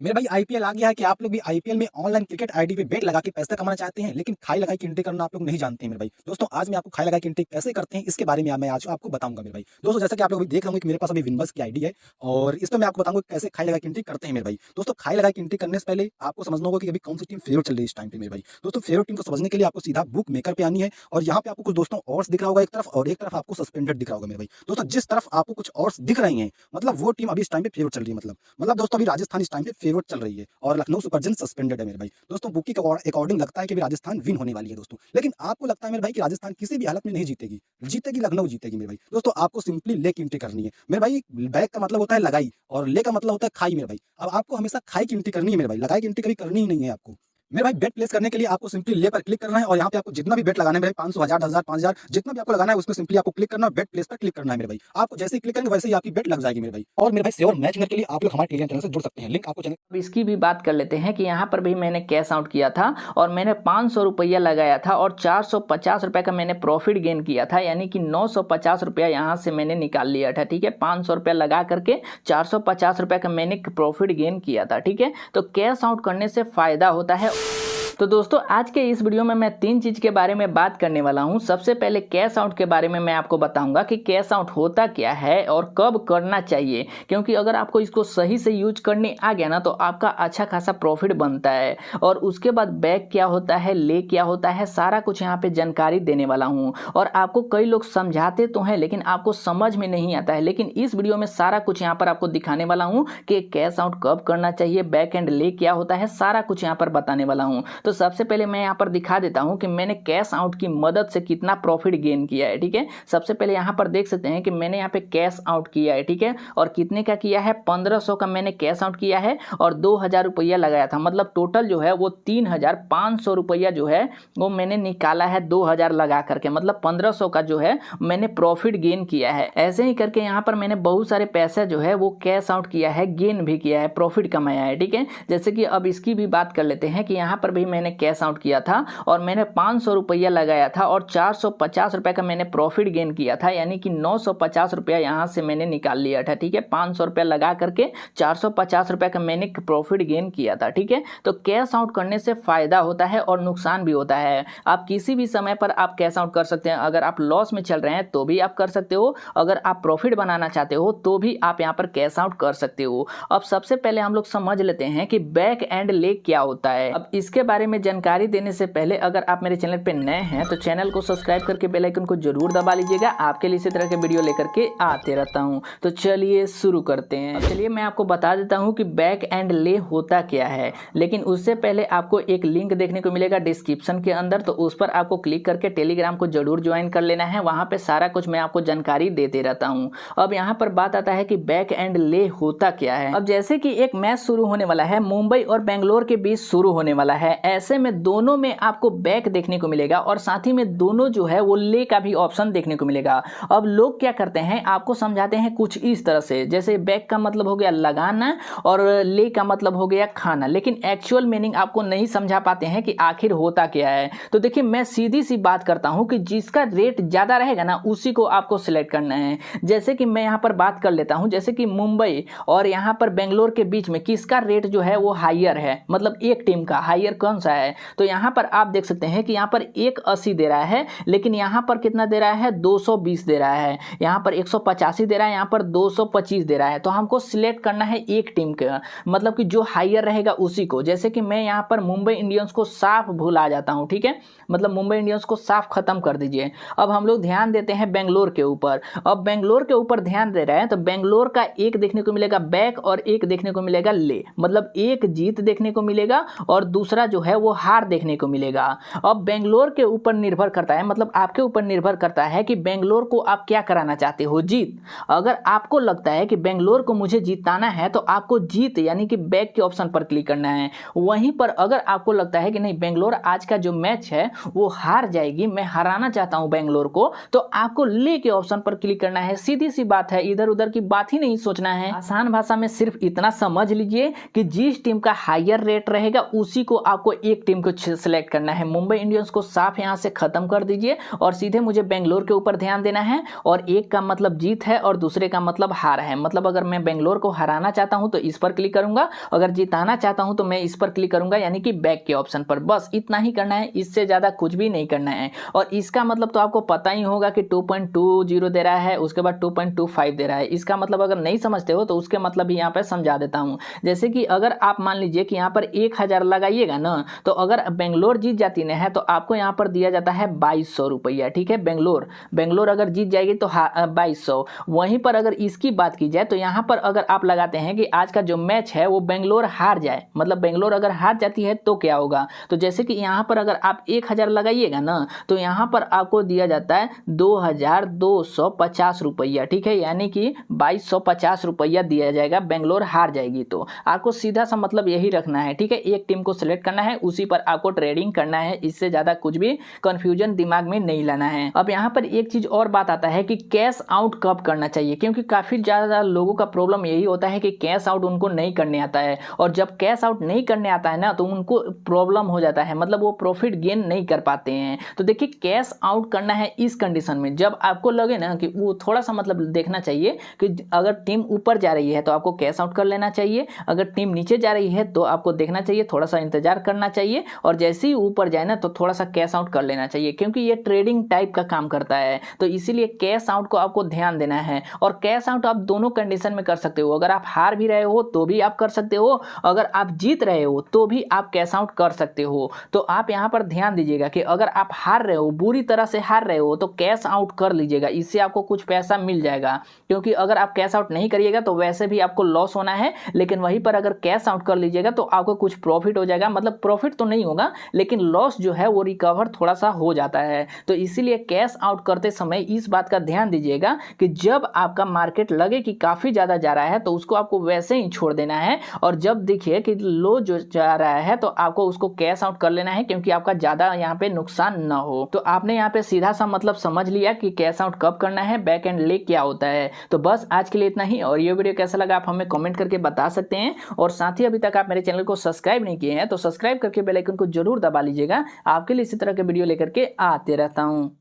मेरे भाई आईपीएल आ गया है कि आप लोग भी आईपीएल में ऑनलाइन क्रिकेट आईडी पे बेट लगा के पैसा कमाना चाहते हैं, लेकिन खाई लगाई की एंट्री करना आप लोग नहीं जानते हैं मेरे भाई। दोस्तों आज मैं आपको खाई लगाई की एंट्री कैसे करते हैं इसके बारे में मैं आज आपको बताऊंगा मेरे भाई। दोस्तों जैसा कि आप लोग अभी देख रहे होंगे कि मेरे पास अभी विनबस की आईडी है और इस पर मैं आपको बताऊंगा कैसे खाई लगाई की एंट्री करते हैं मेरे भाई। दोस्तों खाई लगाई की एंट्री करने से पहले आपको समझना होगा कि अभी कौन सी टीम फेवरेट चल रही है इस टाइम पे मेरे भाई। दोस्तों फेवरेट टीम को समझने के लिए आपको सीधा बुक मेकर पे आनी है और यहाँ पे आपको कुछ दोस्तों और दिख रहा होगा एक तरफ और एक तरफ आपको सस्पेंडेड दिख रहा होगा मेरे भाई। दोस्तों जिस तरफ आपको कुछ और दिख रही है मतलब वो टीम अभी इस टाइम पे फेवरेट चल रही है। मतलब दोस्तों अभी राजस्थान इस टाइम पे फेवरेट चल रही है और लखनऊ सुपर जयंट्स सस्पेंडेड है मेरे भाई। दोस्तों बुकी के अकॉर्डिंग लगता है कि राजस्थान विन होने वाली है दोस्तों, लेकिन आपको लगता है मेरे भाई कि राजस्थान किसी भी हालत में नहीं जीतेगी, जीतेगी लखनऊ जीतेगी मेरे भाई। दोस्तों आपको सिंपली ले की एंट्री करनी है मेरे भाई। बैक का मतलब होता है लगाई और ले का मतलब होता है खाई मेरे भाई। अब आपको हमेशा खाई की एंट्री करनी है मेरे भाई, लगाई की एंट्री कभी करनी ही नहीं है आपको। मेरे भाई बेट प्लेस करने के लिए आपको सिंपली ले पर क्लिक करना है और यहाँ पे आपको जितना भी बेट लगाना है मेरे 500 1000 10,000 5000 जितना भी आपको लगाना है उसमें सिंपली आपको क्लिक करना है, बेट प्लेस पर क्लिक करना है मेरे भाई। आपको जैसे ही क्लिक करेंगे वैसे ही आपकी बेट लग जाएगी मेरे भाई। और मेरे भाई श्योर मैच विनर के लिए आप लोग हमारे टेलीग्राम चैनल से जुड़ सकते हैं, लिंक आपको चैनल। अब इसकी भी बात कर लेते हैं कि यहाँ पर भी मैंने कैश आउट किया था और मैंने 500 रुपया लगाया था और 450 रुपये का मैंने प्रॉफिट गेन किया था, यानी कि 950 रुपया यहाँ से मैंने निकाल लिया था। ठीक है, 500 रुपया लगा करके 450 रुपये का मैंने प्रॉफिट गेन किया था। ठीक है, तो कैश आउट करने से फ़ायदा होता है। तो दोस्तों आज के इस वीडियो में मैं 3 चीज़ के बारे में बात करने वाला हूं। सबसे पहले कैश आउट के बारे में मैं आपको बताऊंगा कि कैश आउट होता क्या है और कब करना चाहिए, क्योंकि अगर आपको इसको सही से यूज करने आ गया ना तो आपका अच्छा खासा प्रॉफिट बनता है। और उसके बाद बैक क्या होता है, ले क्या होता है, सारा कुछ यहाँ पे जानकारी देने वाला हूँ। और आपको कई लोग समझाते तो हैं लेकिन आपको समझ में नहीं आता है, लेकिन इस वीडियो में सारा कुछ यहाँ पर आपको दिखाने वाला हूँ कि कैश आउट कब करना चाहिए, बैक एंड ले क्या होता है, सारा कुछ यहाँ पर बताने वाला हूँ। तो सबसे पहले मैं यहाँ पर दिखा देता हूँ कि मैंने कैश आउट की मदद से कितना प्रॉफिट गेन किया है। ठीक है, सबसे पहले यहाँ पर देख सकते हैं कि मैंने यहाँ पे कैश आउट किया है। ठीक है, और कितने का किया है, 1500 का मैंने कैश आउट किया है और 2000 रुपया लगाया था। मतलब टोटल जो है वो 3500 रुपया जो है वो मैंने निकाला है 2000 लगा करके। मतलब 1500 का जो है मैंने प्रॉफिट गेन किया है। ऐसे ही करके यहाँ पर मैंने बहुत सारे पैसे जो है वो कैश आउट किया है, गेन भी किया है, प्रॉफिट कमाया है। ठीक है, जैसे कि अब इसकी भी बात कर लेते हैं कि यहाँ पर भी मैंने कैश आउट किया था और मैंने 500 रुपया लगाया था और 450 रुपये का मैंने प्रॉफिट गेन किया था, यानी कि 950 रुपया यहाँ से मैंने निकाल लिया था। ठीक है, 500 रुपया लगा करके 450 रुपये का मैंने प्रॉफिट गेन किया था। ठीक है, तो कैश आउट करने से फायदा होता है और नुकसान भी होता है। आप किसी भी समय पर आप कैश आउट कर सकते हैं। अगर आप लॉस में चल रहे हैं तो भी आप कर सकते हो, अगर आप प्रॉफिट बनाना चाहते हो तो भी आप यहाँ पर कैश आउट कर सकते हो। अब सबसे पहले हम लोग समझ लेते हैं कि बैक एंड लेग क्या होता है। अब इसके बारे में जानकारी देने से पहले अगर आप मेरे चैनल पे नए हैं तो चैनल को सब्सक्राइब करके बेल आइकन को जरूर दबा लीजिएगा। आपके लिए इसी तरह के वीडियो लेकर के आते रहता हूं। तो चलिए शुरू करते हैं। चलिए मैं आपको बता देता हूं कि बैक एंड ले होता क्या है, लेकिन उससे पहले आपको एक लिंक देखने को मिलेगा डिस्क्रिप्शन के अंदर, तो उस पर आपको क्लिक करके टेलीग्राम को जरूर ज्वाइन कर लेना है। वहां पे सारा कुछ मैं आपको जानकारी देते रहता हूँ। अब यहाँ पर बात आता है कि बैक एंड ले होता क्या है। अब जैसे कि एक मैच शुरू होने वाला है, मुंबई और बेंगलोर के बीच शुरू होने वाला है, ऐसे में दोनों में आपको बैक देखने को मिलेगा और साथ ही में दोनों जो है वो ले का भी ऑप्शन देखने को मिलेगा। अब लोग क्या करते हैं, आपको समझाते हैं कुछ इस तरह से, जैसे बैक का मतलब हो गया लगाना और ले का मतलब हो गया खाना, लेकिन एक्चुअल मीनिंग आपको नहीं समझा पाते हैं कि आखिर होता क्या है। तो देखिए मैं सीधी सी बात करता हूं कि जिसका रेट ज्यादा रहेगा ना उसी को आपको सिलेक्ट करना है। जैसे कि मैं यहाँ पर बात कर लेता हूं, जैसे कि मुंबई और यहाँ पर बेंगलोर के बीच में किसका रेट जो है वो हायर है, मतलब एक टीम का हायर कौन सा है। तो यहाँ पर आप देख सकते हैं कि यहाँ पर 180 दे रहा है, लेकिन यहाँ पर कितना दे रहा है, 220 दे रहा है। यहाँ पर 185 दे रहा है, यहाँ पर 225 दे रहा है। तो हमको सिलेक्ट करना है एक टीम का, मतलब कि जो हायर रहेगा उसी को। जैसे कि मैं यहाँ पर मुंबई इंडियंस को साफ भुला जाता हूँ। ठीक है, मतलब मुंबई इंडियंस को साफ खत्म कर दीजिए। अब हम लोग ध्यान देते हैं बेंगलोर के ऊपर। अब बेंगलोर के ऊपर ध्यान दे रहे हैं तो बेंगलोर का एक देखने को मिलेगा बैक और एक देखने को मिलेगा ले, मतलब एक जीत देखने को मिलेगा और दूसरा जो है वो हार देखने को मिलेगा। अब बेंगलोर के ऊपर निर्भर करता है, मतलब आपके ऊपर निर्भर करता है कि बेंगलोर को आप क्या कराना चाहते हो, जीत। अगर आपको लगता है कि बेंगलोर को मुझे जीताना है तो आपको जीत यानी कि बैक के ऑप्शन पर क्लिक करना है। वहीं पर अगर आपको लगता है कि नहीं बेंगलोर आज का जो मैच है वो हार जाएगी, मैं हराना चाहता हूं बेंगलोर को, तो आपको ले के ऑप्शन पर क्लिक करना है। सीधी सी बात है, इधर उधर की बात ही नहीं सोचना है। आसान भाषा में सिर्फ इतना समझ लीजिए कि जिस टीम का हायर रेट रहेगा उसी को आपको एक टीम को सिलेक्ट करना है। मुंबई इंडियंस को साफ यहाँ से खत्म कर दीजिए और सीधे मुझे बेंगलोर के ऊपर ध्यान देना है। और एक का मतलब जीत है और दूसरे का मतलब हार है। मतलब अगर मैं बेंगलोर को हराना चाहता हूं तो इस पर क्लिक करूंगा, अगर जिताना चाहता हूं तो मैं इस पर क्लिक करूंगा, यानी कि बैक के ऑप्शन पर। बस इतना ही करना है, इससे ज़्यादा कुछ भी नहीं करना है। और इसका मतलब तो आपको पता ही होगा कि 2.20 दे रहा है, उसके बाद 2.25 दे रहा है। इसका मतलब अगर नहीं समझते हो तो उसके मतलब भी यहाँ पर समझा देता हूँ। जैसे कि अगर आप मान लीजिए कि यहाँ पर 1000 लगाइएगा ना, तो अगर बेंगलोर जीत जाती ना है तो आपको यहाँ पर दिया जाता है 2200 रुपया। ठीक है, बेंगलोर अगर जीत जाएगी तो 2200। वहीं पर अगर इसकी बात की जाए तो यहाँ पर अगर आप लगाते हैं कि आज का जो मैच है वो बेंगलोर हार जाए, मतलब बेंगलोर अगर हार जाती है तो क्या होगा, तो जैसे कि यहाँ पर अगर आप 1000 लगाइएगा ना तो यहाँ पर आपको दिया जाता है 2250 रुपया। ठीक है, यानी कि 2250 रुपया दिया जाएगा बेंगलोर हार जाएगी तो। आपको सीधा सा मतलब यही रखना है। ठीक है, एक टीम को सिलेक्ट करना है, उसी पर आपको ट्रेडिंग करना है, इससे ज़्यादा कुछ भी कंफ्यूजन दिमाग में नहीं लाना है। अब यहाँ पर एक चीज़ और बात आता है कि कैश आउट कब करना चाहिए, क्योंकि काफ़ी ज़्यादा लोगों का प्रॉब्लम यही होता है कि कैश आउट उनको नहीं करने आता है। और जब कैश आउट नहीं करने आता है ना तो उनको प्रॉब्लम हो जाता है, मतलब वो प्रॉफिट गेन नहीं कर पाते हैं। तो देखिए, कैश आउट करना है इस कंडीशन में जब आपको लगे ना कि वो थोड़ा सा मतलब देखना चाहिए कि अगर टीम ऊपर जा रही है तो आपको कैश आउट कर लेना चाहिए, अगर टीम नीचे जा रही है तो आपको देखना चाहिए, थोड़ा सा इंतजार करना चाहिए, और जैसे ही ऊपर जाए ना तो थोड़ा सा कैश आउट कर लेना चाहिए, क्योंकि ये ट्रेडिंग टाइप का काम करता है। तो इसीलिए कैश आउट को आपको ध्यान देना है। और कैश आउट आप दोनों कंडीशन में कर सकते हो, अगर आप हार भी रहे हो तो भी आप कर सकते हो, अगर आप जीत रहे हो तो भी आप कैश आउट कर सकते हो। तो आप यहाँ पर ध्यान दीजिएगा कि अगर आप हार रहे हो, बुरी तरह से हार रहे हो, तो कैश आउट कर लीजिएगा, इससे आपको कुछ पैसा मिल जाएगा। क्योंकि अगर आप कैश आउट नहीं करिएगा तो वैसे भी आपको लॉस होना है, लेकिन वहीं पर अगर कैश आउट कर लीजिएगा तो आपको कुछ प्रॉफिट हो जाएगा। मतलब प्रॉफिट तो नहीं होगा, लेकिन लॉस जो है वो रिकवर थोड़ा सा हो जाता है। तो इसीलिए कैश आउट करते समय इस बात का ध्यान दीजिएगा कि जब आपका मार्केट लगे कि काफ़ी ज़्यादा जा रहा है तो उसको आपको वैसे ही छोड़ देना है, और जब देखिए कि लो जो जा रहा है तो आपको उसको कैश आउट कर लेना है, क्योंकि आपका ज़्यादा यहाँ पे नुकसान ना हो। तो आपने यहाँ पे सीधा सा मतलब समझ लिया कि कैश आउट कब करना है, बैक एंड लेग क्या होता है। तो बस आज के लिए इतना ही, और ये वीडियो कैसा लगा आप हमें कमेंट करके बता सकते हैं। और साथ ही अभी तक आप मेरे चैनल को सब्सक्राइब नहीं किए हैं तो सब्सक्राइब करके बेल आइकन को जरूर दबा लीजिएगा, आपके लिए इसी तरह के वीडियो लेकर के आते रहता हूँ।